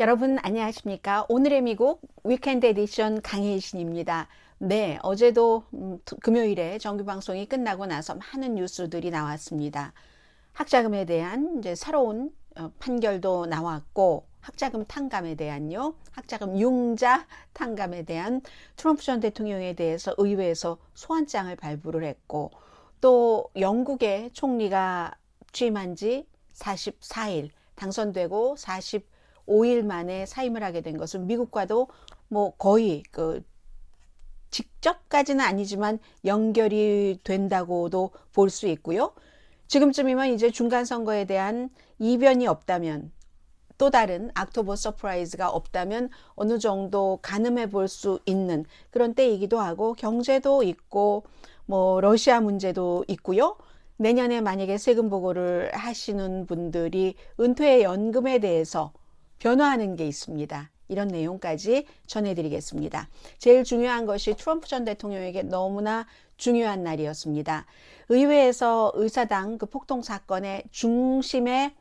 여러분 안녕하십니까? 오늘의 미국 위켄드 에디션 강혜신입니다. 네, 어제도 금요일에 정규 방송이 끝나고 나서 많은 뉴스들이 나왔습니다. 학자금에 대한 이제 새로운 판결도 나왔고, 학자금 탕감에 대한요, 학자금 융자 탕감에 대한 트럼프 전 대통령에 대해서 의회에서 소환장을 발부를 했고, 또 영국의 총리가 취임한 지 44일 당선되고 45일 만에 사임을 하게 된 것은 미국과도 뭐 거의 직접까지는 아니지만 연결이 된다고도 볼 수 있고요. 지금쯤이면 이제 중간선거에 대한 이변이 없다면, 또 다른 악토버 서프라이즈가 없다면 어느 정도 가늠해 볼 수 있는 그런 때이기도 하고, 경제도 있고 뭐 러시아 문제도 있고요. 내년에 만약에 세금 보고를 하시는 분들이 은퇴 연금에 대해서 변화하는 게 있습니다. 이런 내용까지 전해드리겠습니다. 제일 중요한 것이 트럼프 전 대통령에게 너무나 중요한 날이었습니다. 의회에서 의사당 폭동 사건의 중심에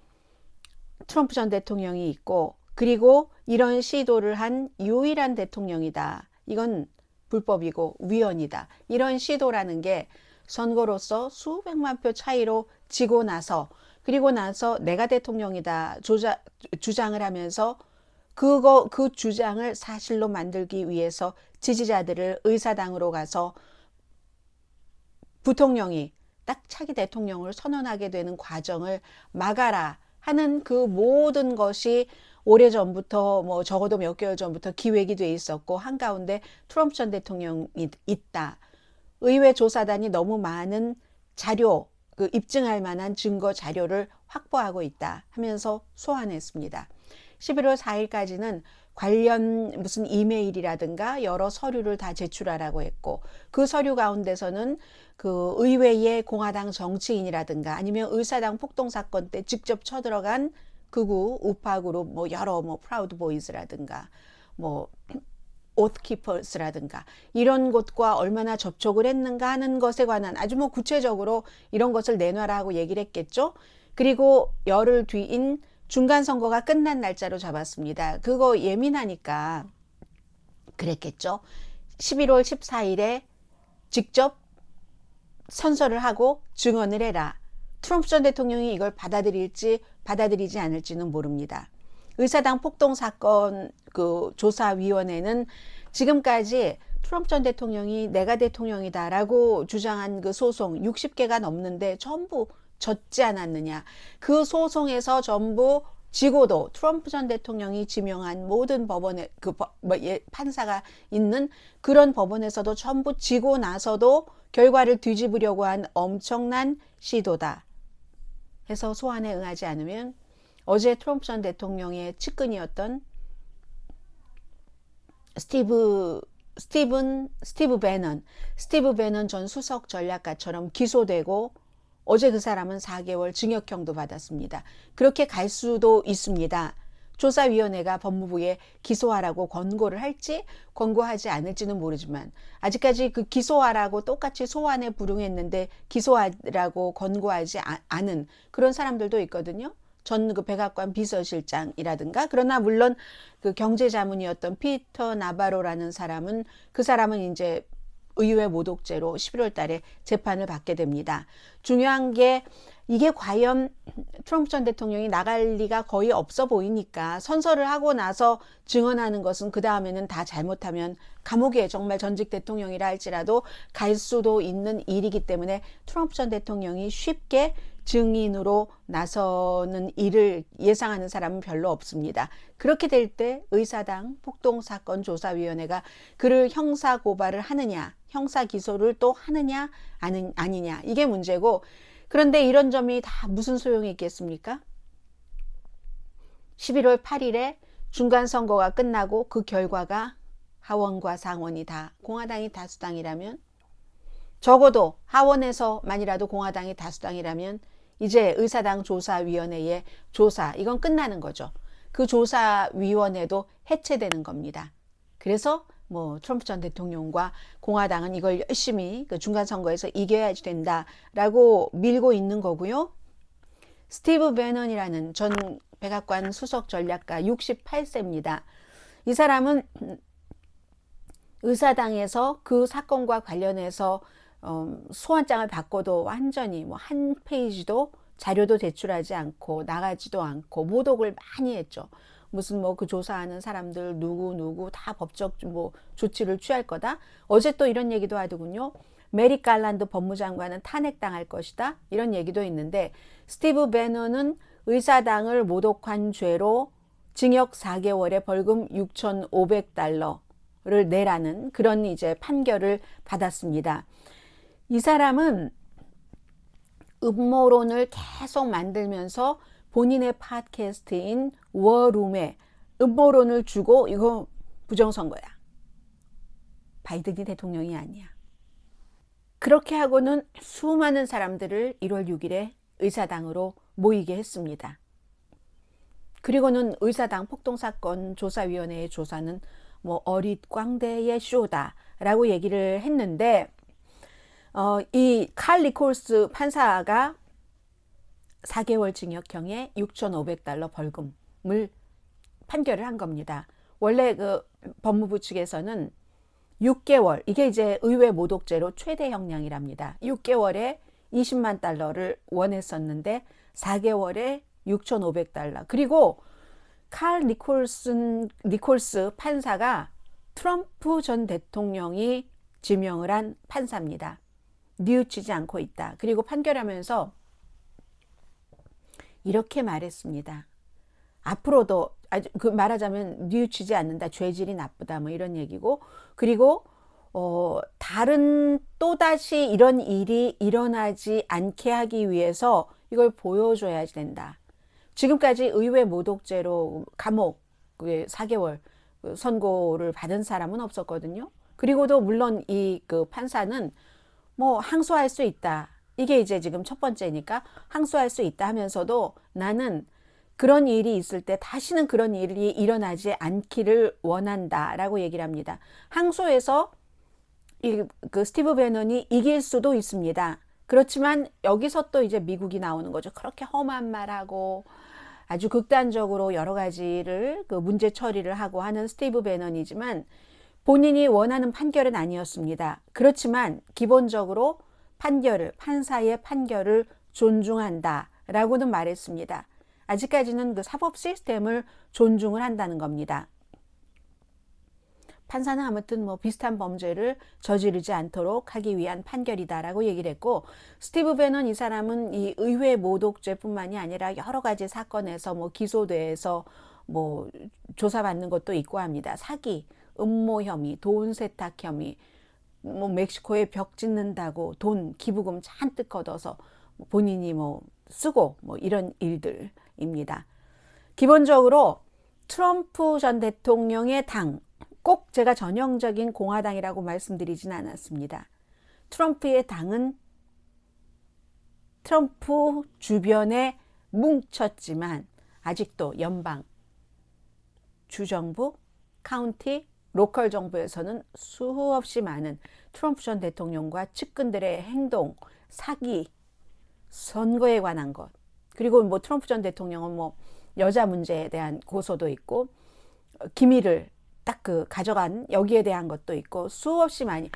트럼프 전 대통령이 있고, 그리고 이런 시도를 한 유일한 대통령이다. 이건 불법이고 위헌이다. 이런 시도라는 게 선거로서 수백만 표 차이로 지고 나서, 그리고 나서 내가 대통령이다 주장을 하면서 그 주장을 사실로 만들기 위해서 지지자들을 의사당으로 가서 부통령이 딱 차기 대통령을 선언하게 되는 과정을 막아라 하는 그 모든 것이 오래전부터, 뭐 적어도 몇 개월 전부터 기획이 돼 있었고, 한가운데 트럼프 전 대통령이 있다. 의회 조사단이 너무 많은 자료, 입증할 만한 증거 자료를 확보하고 있다 하면서 소환했습니다. 11월 4일까지는 관련 무슨 이메일이라든가 여러 서류를 다 제출하라고 했고, 그 서류 가운데서는 그 의회의 공화당 정치인이라든가 아니면 의사당 폭동 사건 때 직접 쳐들어간 극우 우파 그룹, 뭐 여러 프라우드 보이즈라든가 뭐 오스키퍼스라든가 이런 곳과 얼마나 접촉을 했는가 하는 것에 관한 아주 구체적으로 이런 것을 내놔라고 얘기를 했겠죠. 그리고 열흘 뒤인 중간선거가 끝난 날짜로 잡았습니다. 그거 예민하니까 그랬겠죠. 11월 14일에 직접 선서를 하고 증언을 해라. 트럼프 전 대통령이 이걸 받아들일지 받아들이지 않을지는 모릅니다. 의사당 폭동 사건 조사위원회는 지금까지 트럼프 전 대통령이 내가 대통령이다라고 주장한 그 소송 60개가 넘는데 전부 졌지 않았느냐. 그 소송에서 전부 지고도 트럼프 전 대통령이 지명한 모든 법원에 판사가 있는 그런 법원에서도 전부 지고 나서도 결과를 뒤집으려고 한 엄청난 시도다 해서 소환에 응하지 않으면 어제 트럼프 전 대통령의 측근이었던 스티브 베넌 전 수석 전략가처럼 기소되고, 어제 그 사람은 4개월 징역형도 받았습니다. 그렇게 갈 수도 있습니다. 조사위원회가 법무부에 기소하라고 권고를 할지 권고하지 않을지는 모르지만, 아직까지 그 기소하라고 똑같이 소환에 불응했는데 기소하라고 권고하지 않은 그런 사람들도 있거든요. 전 백악관 비서실장이라든가. 그러나 물론 그 경제자문이었던 피터 나바로라는 사람은, 그 사람은 이제 의회 모독죄로 11월 달에 재판을 받게 됩니다. 중요한 게 이게 과연 트럼프 전 대통령이 나갈 리가 거의 없어 보이니까 선서를 하고 나서 증언하는 것은 그 다음에는 다 잘못하면 감옥에, 정말 전직 대통령이라 할지라도 갈 수도 있는 일이기 때문에 트럼프 전 대통령이 쉽게 증인으로 나서는 일을 예상하는 사람은 별로 없습니다. 그렇게 될 때 의사당 폭동사건 조사위원회가 그를 형사 고발을 하느냐, 형사 기소를 또 하느냐 아니냐, 이게 문제고, 그런데 이런 점이 다 무슨 소용이 있겠습니까? 11월 8일에 중간선거가 끝나고 그 결과가 하원과 상원이 다 공화당이 다수당이라면, 적어도 하원에서만이라도 공화당이 다수당이라면 이제 의사당 조사위원회의 조사, 이건 끝나는 거죠. 그 조사위원회도 해체되는 겁니다. 그래서 트럼프 전 대통령과 공화당은 이걸 열심히 그 중간선거에서 이겨야 된다라고 밀고 있는 거고요. 스티브 베넌이라는 전 백악관 수석 전략가 68세입니다. 이 사람은 의사당에서 그 사건과 관련해서 소환장을 받고도 완전히 뭐 한 페이지도 자료도 제출하지 않고 나가지도 않고 모독을 많이 했죠. 무슨 뭐 그 조사하는 사람들 누구 다 법적 뭐 조치를 취할 거다. 어제 또 이런 얘기도 하더군요. 메리 갈란드 법무장관은 탄핵당할 것이다. 이런 얘기도 있는데 스티브 배너는 의사당을 모독한 죄로 징역 4개월에 벌금 6,500달러를 내라는 그런 이제 판결을 받았습니다. 이 사람은 음모론을 계속 만들면서 본인의 팟캐스트인 워룸에 음모론을 주고 이거 부정선거야. 바이든이 대통령이 아니야. 그렇게 하고는 수많은 사람들을 1월 6일에 의사당으로 모이게 했습니다. 그리고는 의사당 폭동사건 조사위원회의 조사는 뭐 어릿광대의 쇼다라고 얘기를 했는데 이 칼 니콜스 판사가 4개월 징역형에 6,500달러 벌금을 판결을 한 겁니다. 원래 그 법무부 측에서는 6개월, 이게 이제 의회 모독죄로 최대 형량이랍니다. 6개월에 20만 달러를 원했었는데 4개월에 6,500달러. 그리고 칼 니콜스 판사가 트럼프 전 대통령이 지명을 한 판사입니다. 뉘우치지 않고 있다. 그리고 판결하면서 이렇게 말했습니다. 앞으로도 그 말하자면 뉘우치지 않는다. 죄질이 나쁘다. 뭐 이런 얘기고 그리고 다른 또다시 이런 일이 일어나지 않게 하기 위해서 이걸 보여줘야 된다. 지금까지 의회 모독죄로 감옥 4개월 선고를 받은 사람은 없었거든요. 그리고도 물론 이 그 판사는 뭐 항소할 수 있다. 이게 이제 지금 첫 번째니까 항소할 수 있다 하면서도 나는 그런 일이 있을 때 다시는 그런 일이 일어나지 않기를 원한다라고 얘기를 합니다. 항소에서 그 스티브 배넌이 이길 수도 있습니다. 그렇지만 여기서 또 이제 미국이 나오는 거죠. 그렇게 험한 말하고 아주 극단적으로 여러 가지를 그 문제 처리를 하고 하는 스티브 배넌이지만 본인이 원하는 판결은 아니었습니다. 그렇지만 기본적으로 판사의 판결을 존중한다라고는 말했습니다. 아직까지는 그 사법 시스템을 존중을 한다는 겁니다. 판사는 아무튼 뭐 비슷한 범죄를 저지르지 않도록 하기 위한 판결이다라고 얘기를 했고 스티브 배넌 이 사람은 이 의회 모독죄뿐만이 아니라 여러 가지 사건에서 뭐 기소돼서 뭐 조사받는 것도 있고 합니다. 사기, 음모 혐의, 돈 세탁 혐의, 뭐 멕시코에 벽 짓는다고 돈 기부금 잔뜩 걷어서 본인이 뭐 쓰고 뭐 이런 일들입니다. 기본적으로 트럼프 전 대통령의 당, 꼭 제가 전형적인 공화당이라고 말씀드리진 않았습니다. 트럼프의 당은 트럼프 주변에 뭉쳤지만 아직도 연방, 주정부, 카운티, 로컬 정부에서는 수없이 많은 트럼프 전 대통령과 측근들의 행동, 사기, 선거에 관한 것, 그리고 뭐 트럼프 전 대통령은 뭐 여자 문제에 대한 고소도 있고 기밀을 딱 그 가져간 여기에 대한 것도 있고 수없이 많이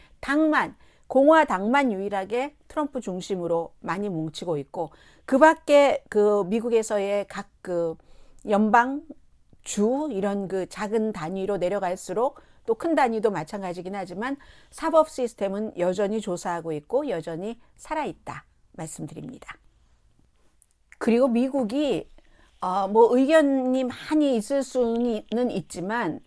공화당만 유일하게 트럼프 중심으로 많이 뭉치고 있고 그 밖에 그 미국에서의 각 그 연방 주 이런 그 작은 단위로 내려갈수록 또 큰 단위도 마찬가지긴 하지만 사법 시스템은 여전히 조사하고 있고 여전히 살아있다 말씀드립니다. 그리고 미국이 뭐 의견이 많이 있을 수는 있지만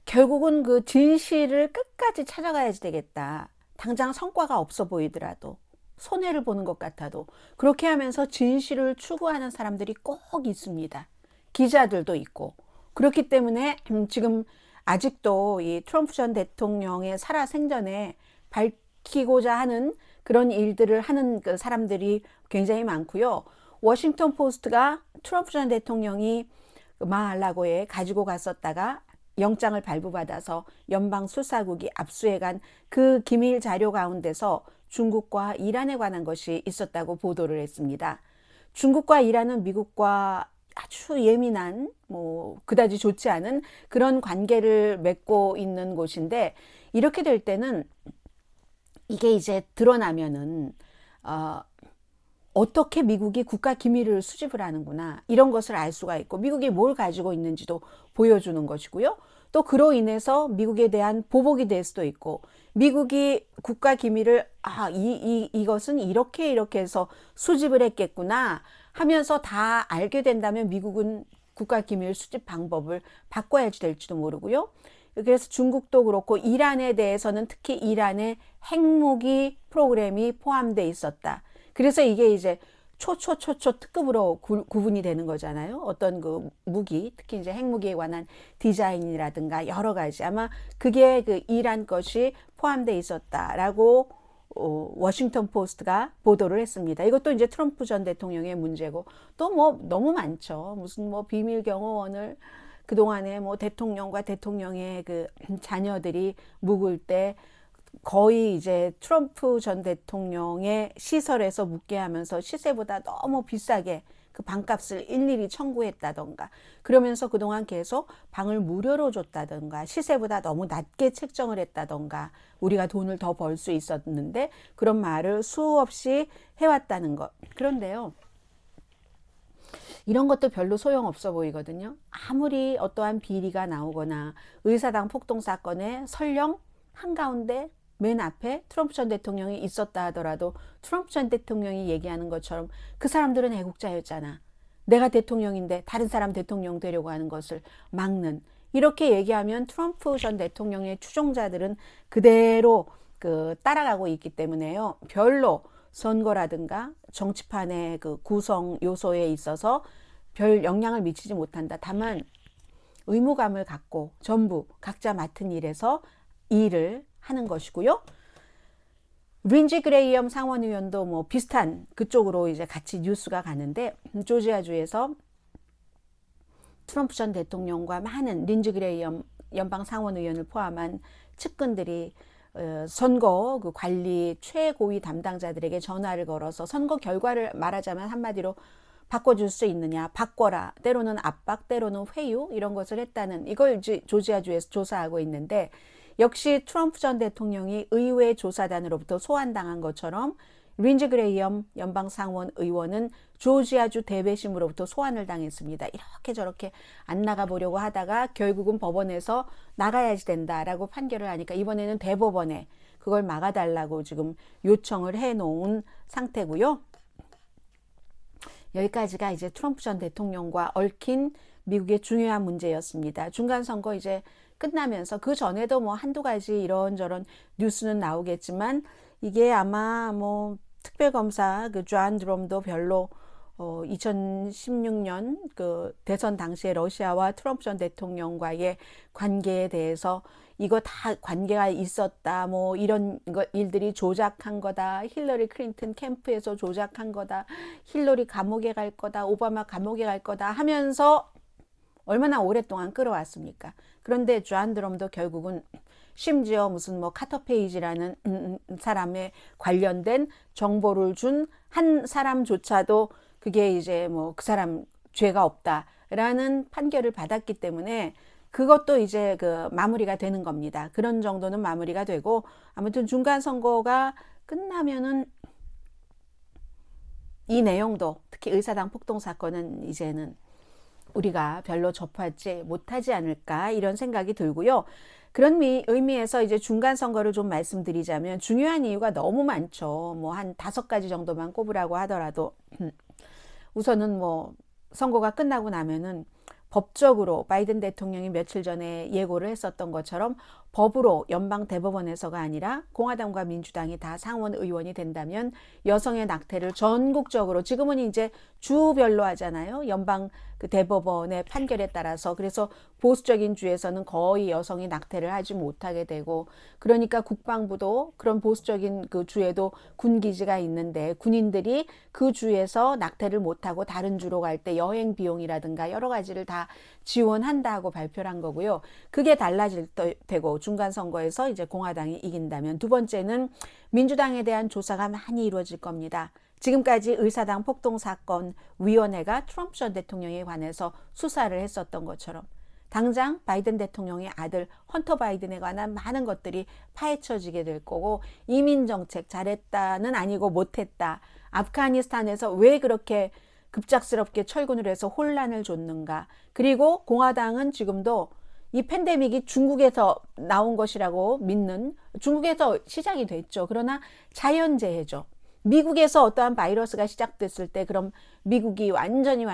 결국은 그 진실을 끝까지 찾아가야지 되겠다. 당장 성과가 없어 보이더라도 손해를 보는 것 같아도 그렇게 하면서 진실을 추구하는 사람들이 꼭 있습니다. 기자들도 있고 그렇기 때문에 지금 아직도 이 트럼프 전 대통령의 살아생전에 밝히고자 하는 그런 일들을 하는 그 사람들이 굉장히 많고요. 워싱턴 포스트가 트럼프 전 대통령이 마알라고에 가지고 갔었다가 영장을 발부받아서 연방 수사국이 압수해간 그 기밀 자료 가운데서 중국과 이란에 관한 것이 있었다고 보도를 했습니다. 중국과 이란은 미국과 아주 예민한 뭐 그다지 좋지 않은 그런 관계를 맺고 있는 곳인데 이렇게 될 때는 이게 이제 드러나면은 어떻게 미국이 국가 기밀을 수집을 하는구나 이런 것을 알 수가 있고 미국이 뭘 가지고 있는지도 보여주는 것이고요. 또 그로 인해서 미국에 대한 보복이 될 수도 있고 미국이 국가 기밀을 이것은 이렇게 해서 수집을 했겠구나 하면서 다 알게 된다면 미국은 국가 기밀 수집 방법을 바꿔야 될지도 모르고요. 그래서 중국도 그렇고 이란에 대해서는 특히 이란의 핵무기 프로그램이 포함되어 있었다. 그래서 이게 이제 초초초초 특급으로 구분이 되는 거잖아요. 어떤 그 무기, 특히 이제 핵무기에 관한 디자인이라든가 여러 가지 아마 그게 그 이란 것이 포함되어 있었다라고 워싱턴 포스트가 보도를 했습니다. 이것도 이제 트럼프 전 대통령의 문제고 또 뭐 너무 많죠. 무슨 뭐 비밀 경호원을 그동안에 뭐 대통령과 대통령의 그 자녀들이 묵을 때 거의 이제 트럼프 전 대통령의 시설에서 묵게 하면서 시세보다 너무 비싸게 그 방값을 일일이 청구했다던가 그러면서 그동안 계속 방을 무료로 줬다던가 시세보다 너무 낮게 책정을 했다던가 우리가 돈을 더 벌 수 있었는데 그런 말을 수없이 해왔다는 것. 그런데요. 이런 것도 별로 소용없어 보이거든요. 아무리 어떠한 비리가 나오거나 의사당 폭동 사건에 설령 한가운데 맨 앞에 트럼프 전 대통령이 있었다 하더라도 트럼프 전 대통령이 얘기하는 것처럼 그 사람들은 애국자였잖아. 내가 대통령인데 다른 사람 대통령 되려고 하는 것을 막는 이렇게 얘기하면 트럼프 전 대통령의 추종자들은 그대로 따라가고 있기 때문에요. 별로 선거라든가 정치판의 그 구성 요소에 있어서 별 영향을 미치지 못한다. 다만 의무감을 갖고 전부 각자 맡은 일에서 일을 하는 것이고요. 린지 그레이엄 상원의원도 뭐 비슷한 그쪽으로 이제 같이 뉴스가 가는데 조지아주에서 트럼프 전 대통령과 많은 린지 그레이엄 연방 상원의원을 포함한 측근들이 선거 그 관리 최고위 담당자들에게 전화를 걸어서 선거 결과를 말하자면 한마디로 바꿔줄 수 있느냐, 바꿔라, 때로는 압박, 때로는 회유 이런 것을 했다는 이걸 이제 조지아주에서 조사하고 있는데 역시 트럼프 전 대통령이 의회 조사단으로부터 소환당한 것처럼 린지 그레이엄 연방상원 의원은 조지아주 대배심으로부터 소환을 당했습니다. 이렇게 저렇게 안 나가보려고 하다가 결국은 법원에서 나가야지 된다라고 판결을 하니까 이번에는 대법원에 그걸 막아달라고 지금 요청을 해놓은 상태고요. 여기까지가 이제 트럼프 전 대통령과 얽힌 미국의 중요한 문제였습니다. 중간선거 이제 끝나면서 그 전에도 뭐 한두 가지 이런저런 뉴스는 나오겠지만 이게 아마 뭐 특별검사 그 존 드럼도 별로 2016년 그 대선 당시에 러시아와 트럼프 전 대통령과의 관계에 대해서 이거 다 관계가 있었다 뭐 이런 일들이 조작한 거다 힐러리 클린턴 캠프에서 조작한 거다 힐러리 감옥에 갈 거다 오바마 감옥에 갈 거다 하면서 얼마나 오랫동안 끌어왔습니까? 그런데 존 드럼도 결국은 심지어 무슨 뭐 카터 페이지라는 사람에 관련된 정보를 준 한 사람조차도 그게 이제 뭐 그 사람 죄가 없다라는 판결을 받았기 때문에 그것도 이제 그 마무리가 되는 겁니다. 그런 정도는 마무리가 되고 아무튼 중간 선거가 끝나면은 이 내용도 특히 의사당 폭동 사건은 이제는 우리가 별로 접하지 못하지 않을까 이런 생각이 들고요. 그런 의미에서 이제 중간 선거를 좀 말씀드리자면 중요한 이유가 너무 많죠. 뭐 한 5가지 정도만 꼽으라고 하더라도 우선은 뭐 선거가 끝나고 나면은 법적으로 바이든 대통령이 며칠 전에 예고를 했었던 것처럼 법으로 연방 대법원에서가 아니라 공화당과 민주당이 다 상원 의원이 된다면 여성의 낙태를 전국적으로 지금은 이제 주별로 하잖아요. 연방 그 대법원의 판결에 따라서 그래서 보수적인 주에서는 거의 여성이 낙태를 하지 못하게 되고 그러니까 국방부도 그런 보수적인 그 주에도 군기지가 있는데 군인들이 그 주에서 낙태를 못하고 다른 주로 갈 때 여행 비용이라든가 여러 가지를 다 지원한다고 발표를 한 거고요. 그게 달라질 테고 중간 선거에서 이제 공화당이 이긴다면 두 번째는 민주당에 대한 조사가 많이 이루어질 겁니다. 지금까지 의사당 폭동 사건 위원회가 트럼프 전 대통령에 관해서 수사를 했었던 것처럼 당장 바이든 대통령의 아들 헌터 바이든에 관한 많은 것들이 파헤쳐지게 될 거고, 이민 정책 잘했다는 아니고 못했다, 아프가니스탄에서 왜 그렇게 급작스럽게 철군을 해서 혼란을 줬는가, 그리고 공화당은 지금도 이 팬데믹이 중국에서 나온 것이라고 믿는, 중국에서 시작이 됐죠. 그러나 자연재해죠. 미국에서 어떠한 바이러스가 시작됐을 때 그럼 미국이 완전히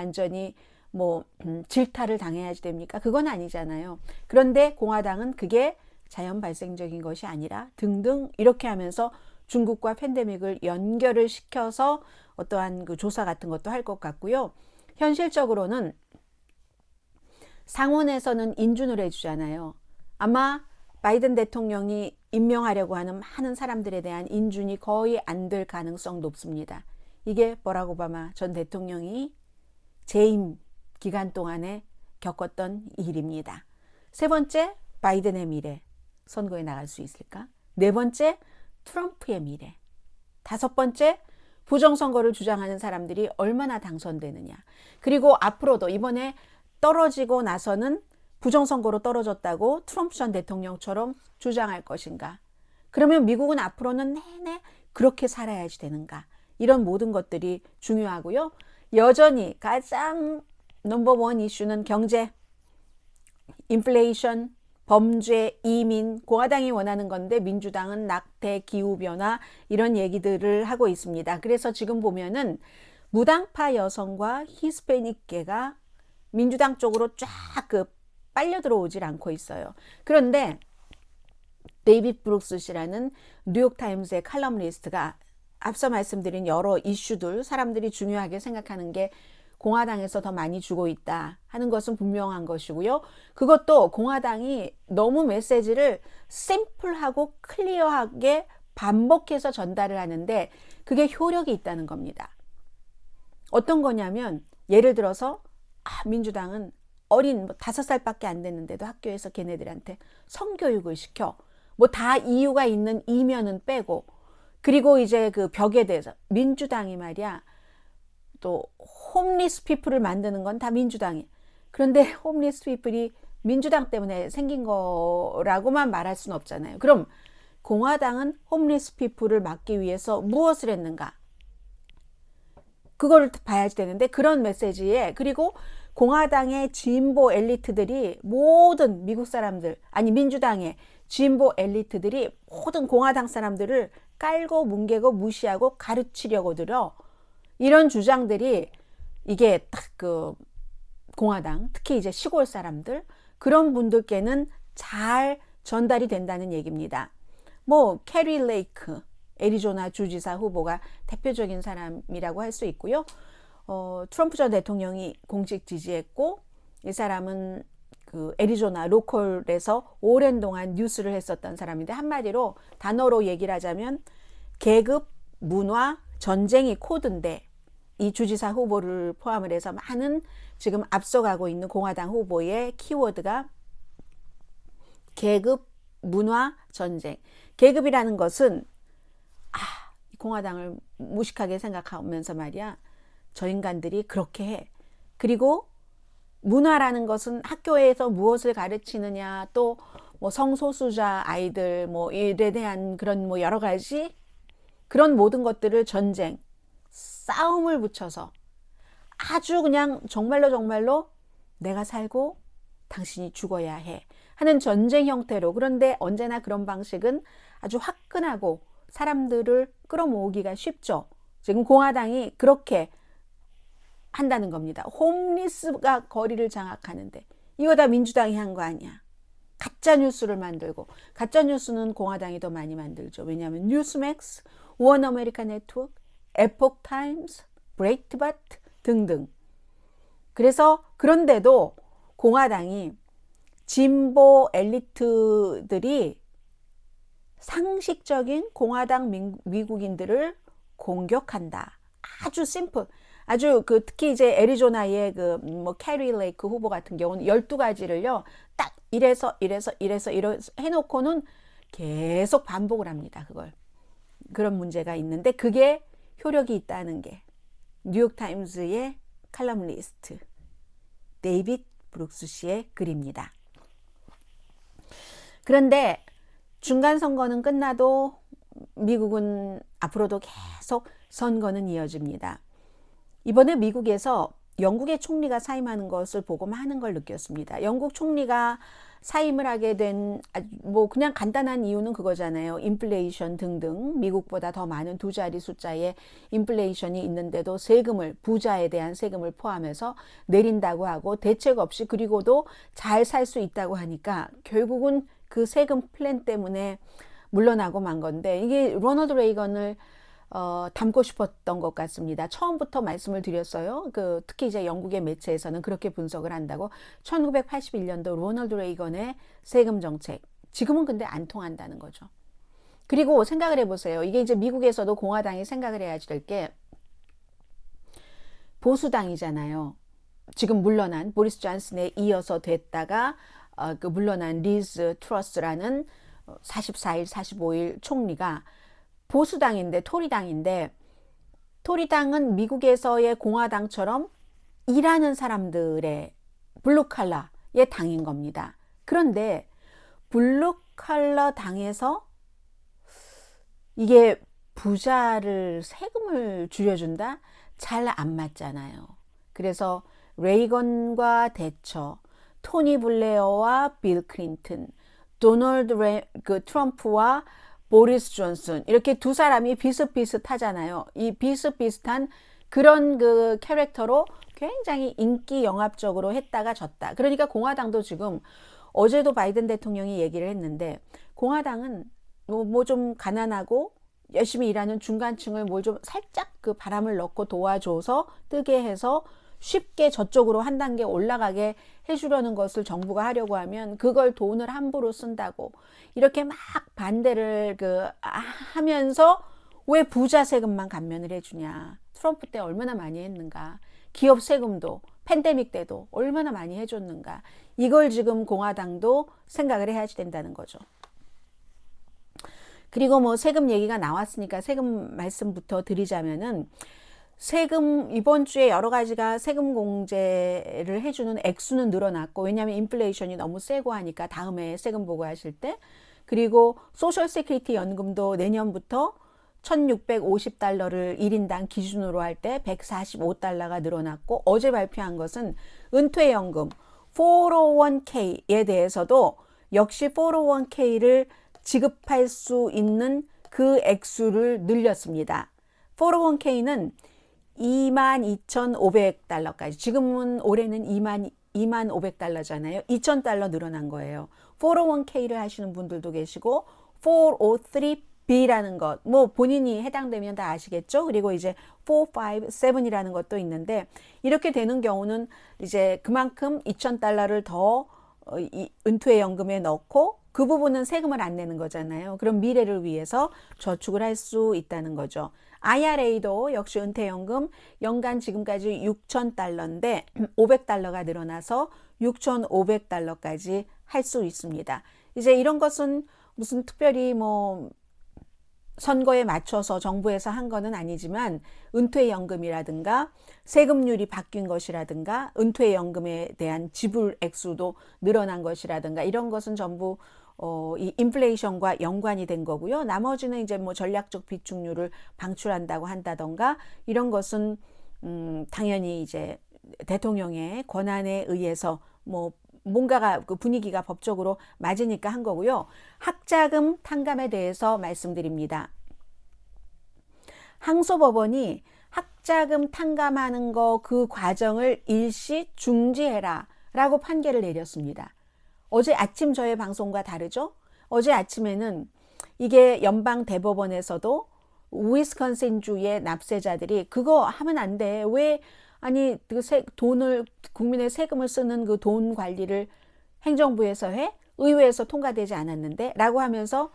뭐 질타를 당해야지 됩니까? 그건 아니잖아요. 그런데 공화당은 그게 자연 발생적인 것이 아니라 등등 이렇게 하면서 중국과 팬데믹을 연결을 시켜서 어떠한 그 조사 같은 것도 할 것 같고요. 현실적으로는 상원에서는 인준을 해주잖아요. 아마 바이든 대통령이 임명하려고 하는 많은 사람들에 대한 인준이 거의 안 될 가능성 높습니다. 이게 버락 오바마 전 대통령이 재임 기간 동안에 겪었던 일입니다. 세 번째, 바이든의 미래. 선거에 나갈 수 있을까? 네 번째, 트럼프의 미래. 다섯 번째, 부정선거를 주장하는 사람들이 얼마나 당선되느냐. 그리고 앞으로도 이번에 떨어지고 나서는 부정선거로 떨어졌다고 트럼프 전 대통령처럼 주장할 것인가. 그러면 미국은 앞으로는 내내 그렇게 살아야지 되는가. 이런 모든 것들이 중요하고요. 여전히 가장 넘버원 이슈는 경제, 인플레이션, 범죄, 이민, 공화당이 원하는 건데 민주당은 낙태, 기후변화 이런 얘기들을 하고 있습니다. 그래서 지금 보면은 무당파 여성과 히스패닉계가 민주당 쪽으로 쫙 빨려 들어오질 않고 있어요. 그런데 데이빗 브룩스 씨라는 뉴욕타임스의 칼럼니스트가 앞서 말씀드린 여러 이슈들, 사람들이 중요하게 생각하는 게 공화당에서 더 많이 주고 있다 하는 것은 분명한 것이고요. 그것도 공화당이 너무 메시지를 심플하고 클리어하게 반복해서 전달을 하는데 그게 효력이 있다는 겁니다. 어떤 거냐면 예를 들어서 민주당은 어린 5살밖에 안 됐는데도 학교에서 걔네들한테 성교육을 시켜. 뭐 다 이유가 있는 이면은 빼고, 그리고 이제 그 벽에 대해서 민주당이 말이야 또 홈리스 피플을 만드는 건 다 민주당이. 그런데 홈리스 피플이 민주당 때문에 생긴 거라고만 말할 수는 없잖아요. 그럼 공화당은 홈리스 피플을 막기 위해서 무엇을 했는가? 그걸 봐야지 되는데 그런 메시지에, 그리고 공화당의 진보 엘리트들이 모든 미국 사람들, 아니 민주당의 진보 엘리트들이 모든 공화당 사람들을 깔고 뭉개고 무시하고 가르치려고 들어. 이런 주장들이 이게 딱 그 공화당, 특히 이제 시골 사람들, 그런 분들께는 잘 전달이 된다는 얘기입니다. 뭐 캐리 레이크 애리조나 주지사 후보가 대표적인 사람이라고 할 수 있고요. 트럼프 전 대통령이 공식 지지했고, 이 사람은 그 애리조나 로컬에서 오랜 동안 뉴스를 했었던 사람인데, 한마디로 단어로 얘기를 하자면 계급, 문화, 전쟁이 코드인데, 이 주지사 후보를 포함을 해서 많은 지금 앞서가고 있는 공화당 후보의 키워드가 계급, 문화, 전쟁. 계급이라는 것은 공화당을 무식하게 생각하면서 말이야, 저 인간들이 그렇게 해. 그리고 문화라는 것은 학교에서 무엇을 가르치느냐, 또 뭐 성소수자 아이들 뭐 일에 대한 그런 뭐 여러 가지 그런 모든 것들을 전쟁, 싸움을 붙여서 아주 그냥 정말로 내가 살고 당신이 죽어야 해 하는 전쟁 형태로. 그런데 언제나 그런 방식은 아주 화끈하고 사람들을 끌어모으기가 쉽죠. 지금 공화당이 그렇게 한다는 겁니다. 홈리스가 거리를 장악하는데 이거 다 민주당이 한 거 아니야. 가짜 뉴스를 만들고, 가짜 뉴스는 공화당이 더 많이 만들죠. 왜냐하면 뉴스맥스, 원 아메리카 네트워크, 에폭 타임스, 브레이트바트 등등. 그래서 그런데도 공화당이 진보 엘리트들이 상식적인 공화당 미국인들을 공격한다. 아주 심플. 아주 특히 이제 애리조나의 뭐 캐리 레이크 후보 같은 경우는 12가지를요. 딱 이래서 해놓고는 계속 반복을 합니다. 그걸. 그런 문제가 있는데 그게 효력이 있다는 게 뉴욕타임즈의 칼럼니스트 데이빗 브룩스 씨의 글입니다. 그런데 중간선거는 끝나도 미국은 앞으로도 계속 선거는 이어집니다. 이번에 미국에서 영국의 총리가 사임하는 것을 보고 많은 걸 느꼈습니다. 영국 총리가 사임을 하게 된 뭐 그냥 간단한 이유는 그거잖아요. 인플레이션 등등 미국보다 더 많은 두 자리 숫자의 인플레이션이 있는데도 세금을 부자에 대한 세금을 포함해서 내린다고 하고 대책 없이 그리고도 잘 살 수 있다고 하니까 결국은 그 세금 플랜 때문에 물러나고 만 건데 이게 로널드 레이건을 닮고 싶었던 것 같습니다. 처음부터 말씀을 드렸어요. 특히 이제 영국의 매체에서는 그렇게 분석을 한다고. 1981년도 로널드 레이건의 세금 정책. 지금은 근데 안 통한다는 거죠. 그리고 생각을 해보세요. 이게 이제 미국에서도 공화당이 생각을 해야 될 게 보수당이잖아요. 지금 물러난 보리스 존슨에 이어서 됐다가 물러난 리즈 트러스라는 44일, 45일 총리가 보수당인데 토리당인데 토리당은 미국에서의 공화당처럼 일하는 사람들의 블루칼라의 당인 겁니다. 그런데 블루칼라 당에서 이게 부자를 세금을 줄여준다? 잘 안 맞잖아요. 그래서 레이건과 대처, 토니 블레어와 빌 클린턴, 도널드 트럼프와 보리스 존슨 이렇게 두 사람이 비슷비슷하잖아요. 이 비슷비슷한 그런 그 캐릭터로 굉장히 인기 영합적으로 했다가 졌다. 그러니까 공화당도 지금 어제도 바이든 대통령이 얘기를 했는데 공화당은 뭐 좀 가난하고 열심히 일하는 중간층을 뭘 좀 살짝 그 바람을 넣고 도와줘서 뜨게 해서 쉽게 저쪽으로 한 단계 올라가게 해주려는 것을 정부가 하려고 하면 그걸 돈을 함부로 쓴다고 이렇게 막 반대를 하면서 왜 부자 세금만 감면을 해주냐. 트럼프 때 얼마나 많이 했는가. 기업 세금도 팬데믹 때도 얼마나 많이 해줬는가. 이걸 지금 공화당도 생각을 해야 된다는 거죠. 그리고 뭐 세금 얘기가 나왔으니까 세금 말씀부터 드리자면은 세금 이번 주에 여러 가지가 세금 공제를 해주는 액수는 늘어났고 왜냐하면 인플레이션이 너무 세고 하니까 다음에 세금 보고하실 때 그리고 소셜 세큐리티 연금도 내년부터 1650달러를 1인당 기준으로 할 때 145달러가 늘어났고 어제 발표한 것은 은퇴연금 401k에 대해서도 역시 401k를 지급할 수 있는 그 액수를 늘렸습니다. 401k는 22,500달러까지 지금은 올해는 25,500달러잖아요. 2,000달러 늘어난 거예요. 401k를 하시는 분들도 계시고 403b라는 것 뭐 본인이 해당되면 다 아시겠죠. 그리고 이제 457이라는 것도 있는데 이렇게 되는 경우는 이제 그만큼 2,000달러를 더 은퇴연금에 넣고 그 부분은 세금을 안 내는 거잖아요. 그럼 미래를 위해서 저축을 할 수 있다는 거죠. IRA도 역시 은퇴연금 연간 지금까지 6,000달러인데 500달러가 늘어나서 6,500달러까지 할 수 있습니다. 이제 이런 것은 무슨 특별히 뭐 선거에 맞춰서 정부에서 한 거는 아니지만 은퇴연금이라든가 세금률이 바뀐 것이라든가 은퇴연금에 대한 지불 액수도 늘어난 것이라든가 이런 것은 전부 이 인플레이션과 연관이 된 거고요. 나머지는 이제 뭐 전략적 비축률을 방출한다고 한다던가 이런 것은 당연히 이제 대통령의 권한에 의해서 뭐 뭔가가 그 분위기가 법적으로 맞으니까 한 거고요. 학자금 탕감에 대해서 말씀드립니다. 항소법원이 학자금 탕감하는 거 그 과정을 일시 중지해라 라고 판결을 내렸습니다. 어제 아침 저의 방송과 다르죠? 어제 아침에는 이게 연방 대법원에서도 위스콘신주의 납세자들이 그거 하면 안 돼. 왜 아니 그 돈을 국민의 세금을 쓰는 그 돈 관리를 행정부에서 해? 의회에서 통과되지 않았는데? 라고 하면서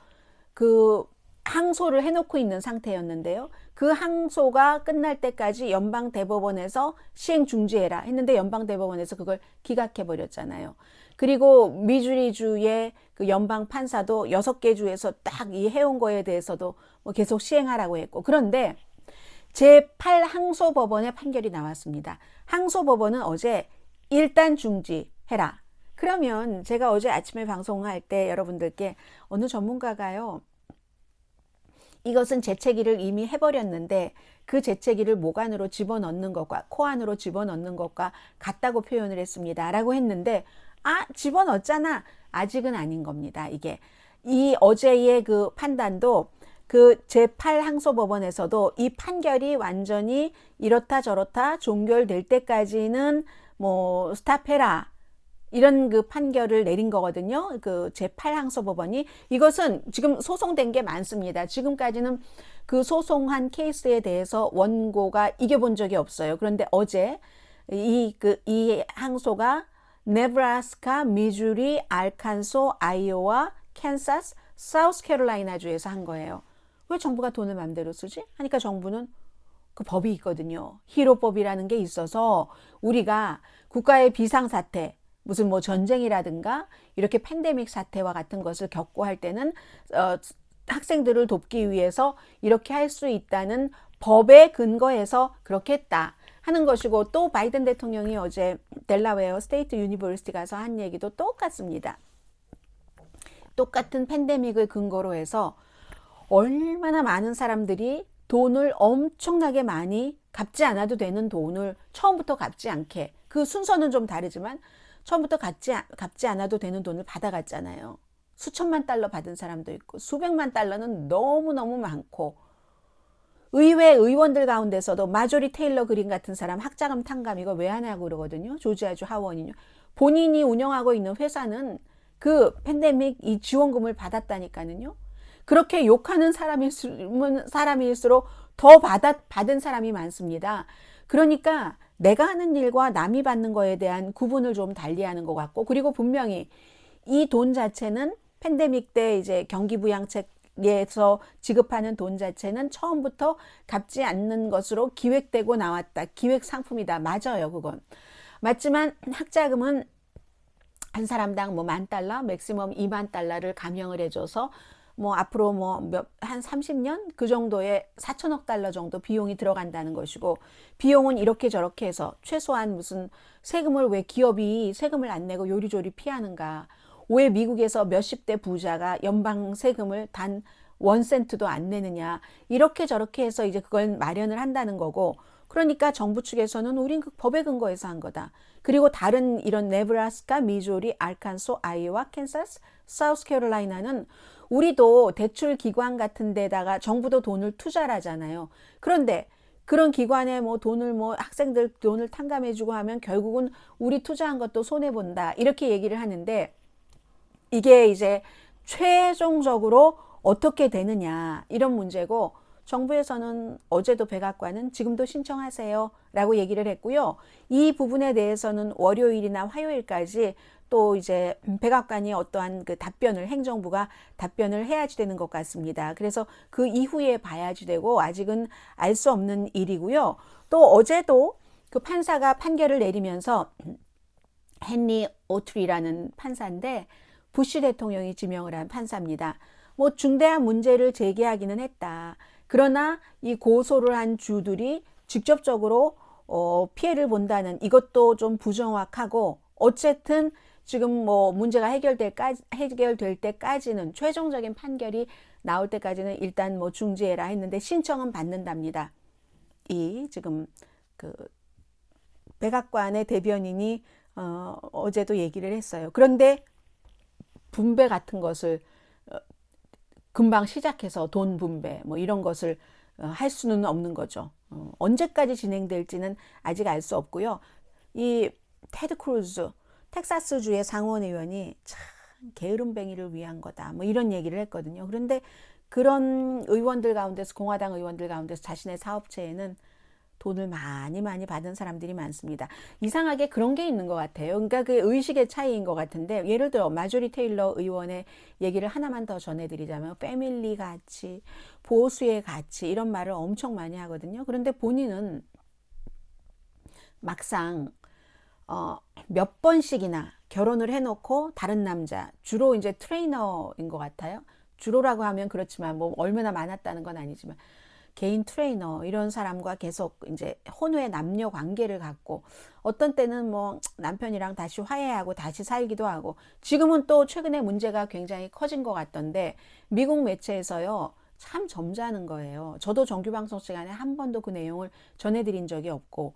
그 항소를 해놓고 있는 상태였는데요. 그 항소가 끝날 때까지 연방 대법원에서 시행 중지해라 했는데 연방 대법원에서 그걸 기각해 버렸잖아요. 그리고 미주리주의 그 연방 판사도 6개 주에서 딱 이 해온 거에 대해서도 뭐 계속 시행하라고 했고 그런데 제8항소법원의 판결이 나왔습니다. 항소법원은 어제 일단 중지해라. 그러면 제가 어제 아침에 방송할 때 여러분들께 어느 전문가가요, 이것은 재채기를 이미 해버렸는데 그 재채기를 목 안으로 집어넣는 것과 코 안으로 집어넣는 것과 같다고 표현을 했습니다. 라고 했는데, 집어넣었잖아. 아직은 아닌 겁니다. 이게 이 어제의 그 판단도 그 제8항소법원에서도 이 판결이 완전히 이렇다 저렇다 종결될 때까지는 뭐 스탑해라, 이런 그 판결을 내린 거거든요. 그 제8항소법원이. 이것은 지금 소송된 게 많습니다. 지금까지는 그 소송한 케이스에 대해서 원고가 이겨본 적이 없어요. 그런데 어제 이 항소가 네브라스카, 미주리, 알칸소, 아이오와, 캔사스, 사우스캐롤라이나 주에서 한 거예요. 왜 정부가 돈을 맘대로 쓰지? 하니까 정부는 그 법이 있거든요. 히로법이라는 게 있어서 우리가 국가의 비상사태, 무슨 뭐 전쟁이라든가 이렇게 팬데믹 사태와 같은 것을 겪고 할 때는 학생들을 돕기 위해서 이렇게 할 수 있다는 법에 근거해서 그렇게 했다 하는 것이고, 또 바이든 대통령이 어제 델라웨어 스테이트 유니버시티 가서 한 얘기도 똑같습니다. 똑같은 팬데믹을 근거로 해서 얼마나 많은 사람들이 돈을 엄청나게 많이 갚지 않아도 되는 돈을 처음부터 갚지 않게, 그 순서는 좀 다르지만 처음부터 갚지 않아도 되는 돈을 받아갔잖아요. 수천만 달러 받은 사람도 있고 수백만 달러는 너무너무 많고, 의회 의원들 가운데서도 마조리 테일러 그린 같은 사람 학자금 탕감 이거 왜 하냐고 그러거든요. 조지아주 하원이요. 본인이 운영하고 있는 회사는 그 팬데믹 이 지원금을 받았다니까는요. 그렇게 욕하는 사람일수록 더 받은 사람이 많습니다. 그러니까 내가 하는 일과 남이 받는 거에 대한 구분을 좀 달리하는 것 같고, 그리고 분명히 이 돈 자체는 팬데믹 때 이제 경기부양책에서 지급하는 돈 자체는 처음부터 갚지 않는 것으로 기획되고 나왔다. 기획 상품이다. 맞아요, 그건. 맞지만 학자금은 한 사람당 뭐 $10,000, 맥시멈 $20,000를 감형을 해줘서 뭐 앞으로 한 30년 그 정도의 4천억 달러 정도 비용이 들어간다는 것이고, 비용은 이렇게 저렇게 해서 최소한 무슨 세금을, 왜 기업이 세금을 안 내고 요리조리 피하는가, 왜 미국에서 몇십 대 부자가 연방 세금을 단 1센트도 안 내느냐, 이렇게 저렇게 해서 이제 그걸 마련을 한다는 거고, 그러니까 정부 측에서는 우린 그 법에 근거해서 한 거다. 그리고 다른 이런 네브라스카, 미주리, 알칸소, 아이오와, 캔사스, 사우스캐롤라이나는 우리도 대출 기관 같은 데다가 정부도 돈을 투자를 하잖아요. 그런데 그런 기관에 뭐 돈을 학생들 돈을 탕감해주고 하면 결국은 우리 투자한 것도 손해본다. 이렇게 얘기를 하는데, 이게 이제 최종적으로 어떻게 되느냐, 이런 문제고, 정부에서는 어제도 백악관은 지금도 신청하세요 라고 얘기를 했고요. 이 부분에 대해서는 월요일이나 화요일까지 또 이제 백악관이 어떠한 그 답변을, 행정부가 답변을 해야지 되는 것 같습니다. 그래서 그 이후에 봐야지 되고, 아직은 알 수 없는 일이고요. 또 어제도 그 판사가 판결을 내리면서, 헨리 오트리라는 판사인데 부시 대통령이 지명을 한 판사입니다. 뭐 중대한 문제를 제기하기는 했다. 그러나 이 고소를 한 주들이 직접적으로 피해를 본다는 이것도 좀 부정확하고, 어쨌든 지금 뭐 문제가 해결될 때까지는, 최종적인 판결이 나올 때까지는 일단 뭐 중지해라 했는데 신청은 받는답니다. 이 지금 그 백악관의 대변인이 어제도 얘기를 했어요. 그런데 분배 같은 것을 금방 시작해서 돈 분배 뭐 이런 것을 할 수는 없는 거죠. 언제까지 진행될지는 아직 알 수 없고요. 이 테드 크루즈 텍사스주의 상원 의원이 참 게으름뱅이를 위한 거다 뭐 이런 얘기를 했거든요. 그런데 그런 의원들 가운데서, 공화당 의원들 가운데서 자신의 사업체에는 돈을 많이 받은 사람들이 많습니다. 이상하게 그런 게 있는 것 같아요. 그러니까 그 의식의 차이인 것 같은데, 예를 들어 마조리 테일러 의원의 얘기를 하나만 더 전해드리자면, 패밀리 가치, 보수의 가치 이런 말을 엄청 많이 하거든요. 그런데 본인은 막상 몇 번씩이나 결혼을 해놓고 다른 남자, 주로 이제 트레이너인 것 같아요. 주로라고 하면 그렇지만 뭐 얼마나 많았다는 건 아니지만, 개인 트레이너 이런 사람과 계속 이제 혼외 남녀 관계를 갖고 어떤 때는 뭐 남편이랑 다시 화해하고 다시 살기도 하고 지금은 또 최근에 문제가 굉장히 커진 것 같던데 미국 매체에서요. 참 점잖은 거예요. 저도 정규방송 시간에 한 번도 그 내용을 전해드린 적이 없고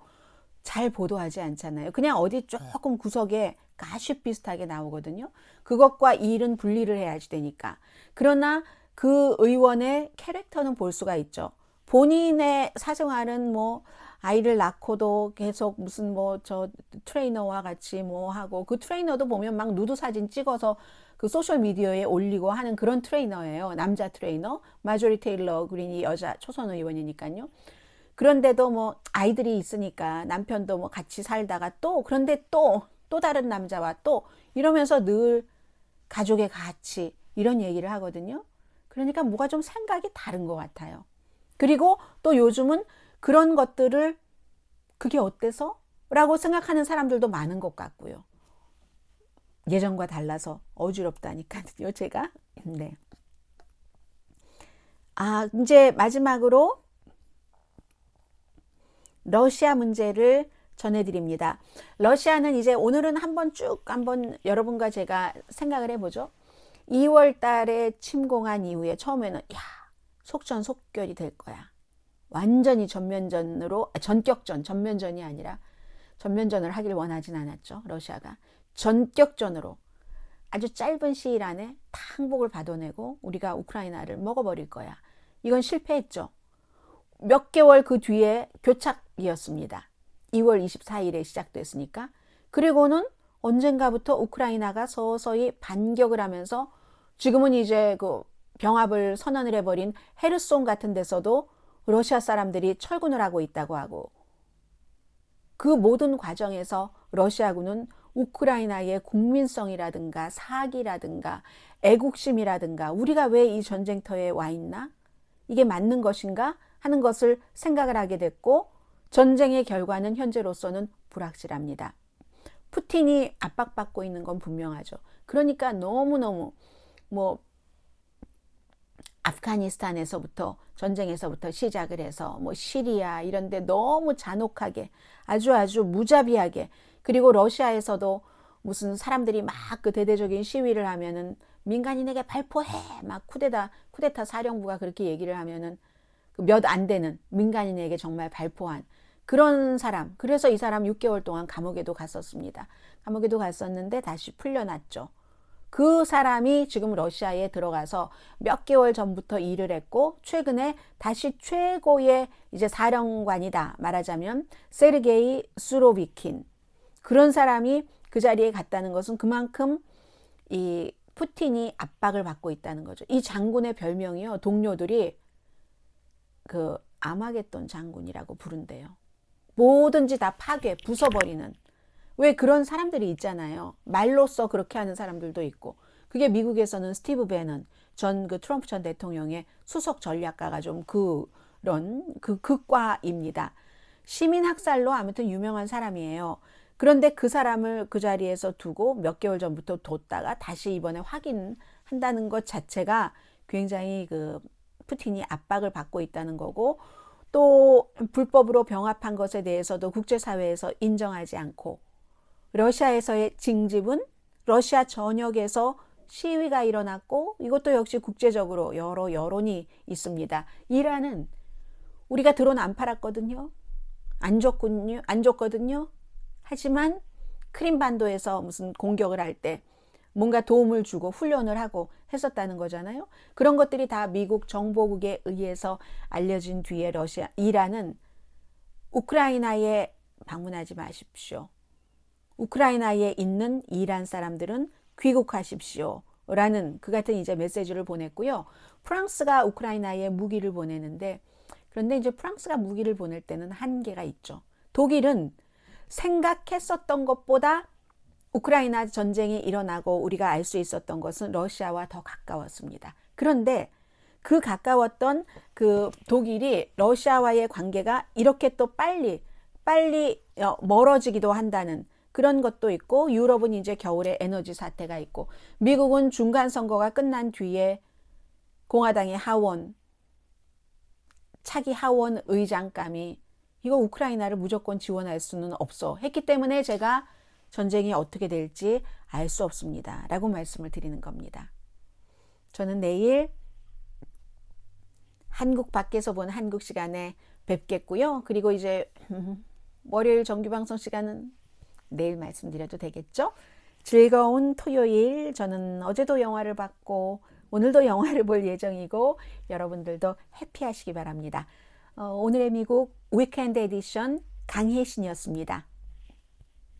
잘 보도하지 않잖아요. 그냥 어디 조금 구석에 가십 비슷하게 나오거든요. 그것과 일은 분리를 해야지 되니까. 그러나 그 의원의 캐릭터는 볼 수가 있죠. 본인의 사생활은 뭐 아이를 낳고도 계속 무슨 뭐 저 트레이너와 같이 뭐 하고 그 트레이너도 보면 막 누드 사진 찍어서 그 소셜 미디어에 올리고 하는 그런 트레이너예요. 남자 트레이너. 마조리 테일러 그린이 여자 초선 의원이니까요. 그런데도 뭐 아이들이 있으니까 남편도 뭐 같이 살다가 또 그런데 또 다른 남자와 또 이러면서 늘 가족의 가치 이런 얘기를 하거든요. 그러니까 뭐가 좀 생각이 다른 것 같아요. 그리고 또 요즘은 그런 것들을 그게 어때서? 라고 생각하는 사람들도 많은 것 같고요. 예전과 달라서 어지럽다니까요, 제가. 네. 이제 마지막으로 러시아 문제를 전해드립니다. 러시아는 이제 오늘은 한번 여러분과 제가 생각을 해보죠. 2월 달에 침공한 이후에 처음에는 속전속결이 될 거야. 완전히 전면전이 아니라 전면전을 하길 원하진 않았죠. 러시아가. 전격전으로 아주 짧은 시일 안에 다 항복을 받아내고 우리가 우크라이나를 먹어버릴 거야. 이건 실패했죠. 몇 개월 그 뒤에 교착이었습니다. 2월 24일에 시작됐으니까. 그리고는 언젠가부터 우크라이나가 서서히 반격을 하면서 지금은 이제 그 병합을 선언을 해버린 헤르손 같은 데서도 러시아 사람들이 철군을 하고 있다고 하고 그 모든 과정에서 러시아군은 우크라이나의 국민성이라든가 사기라든가 애국심이라든가 우리가 왜 이 전쟁터에 와 있나? 이게 맞는 것인가? 하는 것을 생각을 하게 됐고 전쟁의 결과는 현재로서는 불확실합니다. 푸틴이 압박받고 있는 건 분명하죠. 그러니까 너무너무 뭐 아프가니스탄에서부터 전쟁에서부터 시작을 해서 뭐 시리아 이런 데 너무 잔혹하게 아주 무자비하게 그리고 러시아에서도 무슨 사람들이 막 그 대대적인 시위를 하면은 민간인에게 발포해 막 쿠데타 사령부가 그렇게 얘기를 하면은 몇 안 되는 민간인에게 정말 발포한 그런 사람. 그래서 이 사람 6개월 동안 감옥에도 갔었습니다. 감옥에도 갔었는데 다시 풀려났죠. 그 사람이 지금 러시아에 들어가서 몇 개월 전부터 일을 했고 최근에 다시 최고의 이제 사령관이다 말하자면 세르게이 수로비킨 그런 사람이 그 자리에 갔다는 것은 그만큼 이 푸틴이 압박을 받고 있다는 거죠. 이 장군의 별명이요. 동료들이 그 아마겟돈 장군이라고 부른대요. 뭐든지 다 파괴, 부숴버리는. 왜 그런 사람들이 있잖아요. 말로써 그렇게 하는 사람들도 있고. 그게 미국에서는 스티브 배넌 전 그 트럼프 전 대통령의 수석 전략가가 좀 그런 극과입니다. 시민학살로 아무튼 유명한 사람이에요. 그런데 그 사람을 그 자리에서 두고 몇 개월 전부터 뒀다가 다시 이번에 확인한다는 것 자체가 굉장히 그 푸틴이 압박을 받고 있다는 거고 또 불법으로 병합한 것에 대해서도 국제사회에서 인정하지 않고 러시아에서의 징집은 러시아 전역에서 시위가 일어났고 이것도 역시 국제적으로 여러 여론이 있습니다. 이란은 우리가 드론 안 팔았거든요. 안 줬거든요. 하지만 크림반도에서 무슨 공격을 할 때 뭔가 도움을 주고 훈련을 하고 했었다는 거잖아요. 그런 것들이 다 미국 정보국에 의해서 알려진 뒤에 이란은 우크라이나에 방문하지 마십시오. 우크라이나에 있는 이란 사람들은 귀국하십시오. 라는 그 같은 이제 메시지를 보냈고요. 프랑스가 우크라이나에 무기를 보내는데 그런데 이제 프랑스가 무기를 보낼 때는 한계가 있죠. 독일은 생각했었던 것보다 우크라이나 전쟁이 일어나고 우리가 알 수 있었던 것은 러시아와 더 가까웠습니다. 그런데 그 가까웠던 그 독일이 러시아와의 관계가 이렇게 또 빨리 멀어지기도 한다는 그런 것도 있고 유럽은 이제 겨울에 에너지 사태가 있고 미국은 중간 선거가 끝난 뒤에 공화당의 하원 차기 하원 의장감이 이거 우크라이나를 무조건 지원할 수는 없어 했기 때문에 제가 전쟁이 어떻게 될지 알 수 없습니다. 라고 말씀을 드리는 겁니다. 저는 내일 한국 밖에서 본 한국 시간에 뵙겠고요. 그리고 이제 월요일 정규방송 시간은 내일 말씀드려도 되겠죠? 즐거운 토요일. 저는 어제도 영화를 봤고 오늘도 영화를 볼 예정이고 여러분들도 해피하시기 바랍니다. 오늘의 미국 위켄드 에디션 강혜신이었습니다.